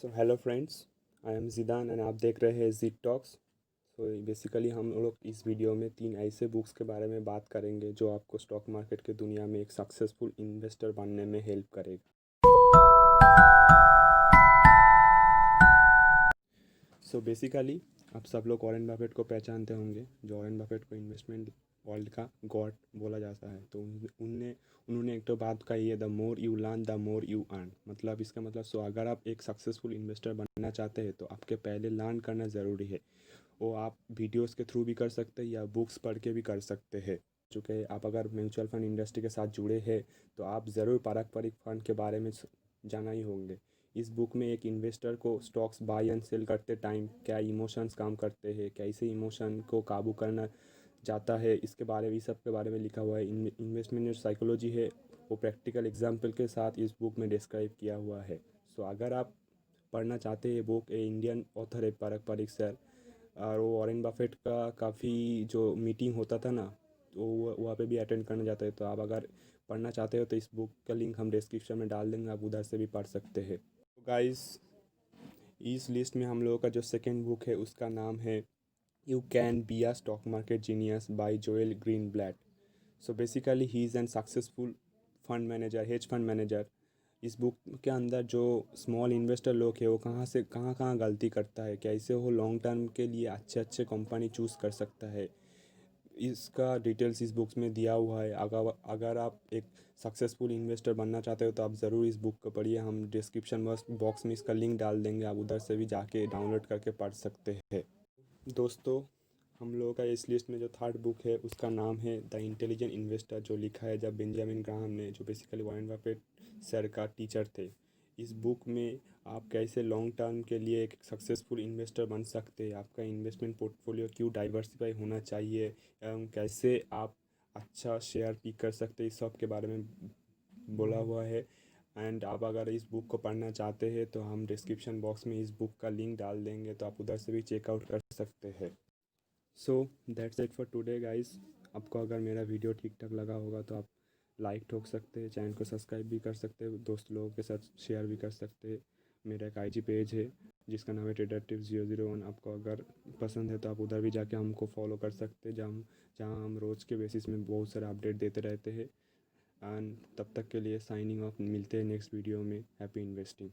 So hello friends, I am जिदान and आप देख रहे हैं जिद टॉक्स। सो बेसिकली हम लोग इस वीडियो में 3 ऐसे बुक्स के बारे में बात करेंगे जो आपको स्टॉक मार्केट के दुनिया में एक सक्सेसफुल इन्वेस्टर बनने में हेल्प करेगा। सो बेसिकली आप सब लोग वॉरेन बफेट को पहचानते होंगे, जो वॉरेन बफेट को इन्वेस्टमेंट वर्ल्ड का गॉड बोला जाता है। तो उन्होंने एक तो बात कही है, the more you learn the more you earn. मतलब इसका मतलब अगर आप एक सक्सेसफुल इन्वेस्टर बनना चाहते हैं तो आपके पहले लर्न करना ज़रूरी है। वो आप वीडियोस के थ्रू भी कर सकते हैं या बुक्स पढ़ के भी कर सकते हैं। चूँकि आप अगर म्यूचुअल फंड इंडस्ट्री के साथ जुड़े हैं तो आप ज़रूर पारंपरिक फंड के बारे में जाना ही होंगे। इस बुक में एक इन्वेस्टर को स्टॉक्स बाय एंड सेल करते टाइम क्या इमोशंस काम करते हैं, कैसे इमोशन को काबू करना जाता है, इसके बारे में, इस सब के बारे में लिखा हुआ है। इन्वेस्टमेंट जो साइकोलॉजी है वो प्रैक्टिकल एग्जाम्पल के साथ इस बुक में डिस्क्राइब किया हुआ है। सो अगर आप पढ़ना चाहते हैं, बुक ए इंडियन ऑथर है पारंपरिक सर, और वो वॉरेन बफेट का काफ़ी जो मीटिंग होता था ना, तो वहाँ पे भी अटेंड करने जाते हैं। तो आप अगर पढ़ना चाहते हो तो इस बुक का लिंक हम डिस्क्रिप्शन में डाल देंगे, आप उधर से भी पढ़ सकते हैं। तो गाइस, इस लिस्ट में हम लोगों का जो सेकेंड बुक है उसका नाम है you can be a stock market genius by Joel Greenblatt. So basically he is a successful fund manager, hedge fund manager. इस बुक के अंदर जो स्मॉल इन्वेस्टर लोग हैं वो कहाँ से कहाँ कहाँ गलती करता है, कैसे वो लॉन्ग टर्म के लिए अच्छे अच्छे कंपनी चूज़ कर सकता है, इसका डिटेल्स इस बुक्स में दिया हुआ है। अगर आप एक सक्सेसफुल इन्वेस्टर बनना चाहते हो तो आप ज़रूर इस बुक को पढ़िए। हम डिस्क्रिप्शन बॉक्स में इसका लिंक डाल देंगे, आप उधर से भी जाके डाउनलोड करके पढ़ सकते हैं। दोस्तों, हम लोगों का इस लिस्ट में जो थर्ड बुक है उसका नाम है द इंटेलिजेंट इन्वेस्टर, जो लिखा है जब बेंजामिन ग्राहम ने, जो बेसिकली वॉरेन बफेट सर का टीचर थे। इस बुक में आप कैसे लॉन्ग टर्म के लिए एक सक्सेसफुल इन्वेस्टर बन सकते हैं, आपका इन्वेस्टमेंट पोर्टफोलियो क्यों डाइवर्सिफाई होना चाहिए, एवं कैसे आप अच्छा शेयर पिक कर सकते हैं, इस सब के बारे में बोला हुआ है। एंड आप अगर इस बुक को पढ़ना चाहते हैं तो हम डिस्क्रिप्शन बॉक्स में इस बुक का लिंक डाल देंगे, तो आप उधर से भी चेकआउट कर सकते हैं। So that's it for today guys. आपको अगर मेरा वीडियो ठीक ठाक लगा होगा तो आप लाइक ठोक सकते हैं, चैनल को सब्सक्राइब भी कर सकते हैं, दोस्त लोगों के साथ शेयर भी कर सकते हैं। मेरा एक IG पेज है जिसका नाम है TraderTips001। आपको अगर पसंद है तो आप उधर भी जाके हमको फॉलो कर सकते हैं, जहाँ हम रोज़ के बेसिस में बहुत सारे अपडेट देते रहते हैं। एंड तब तक के लिए साइनिंग ऑफ, मिलते हैं नेक्स्ट वीडियो में। Happy investing.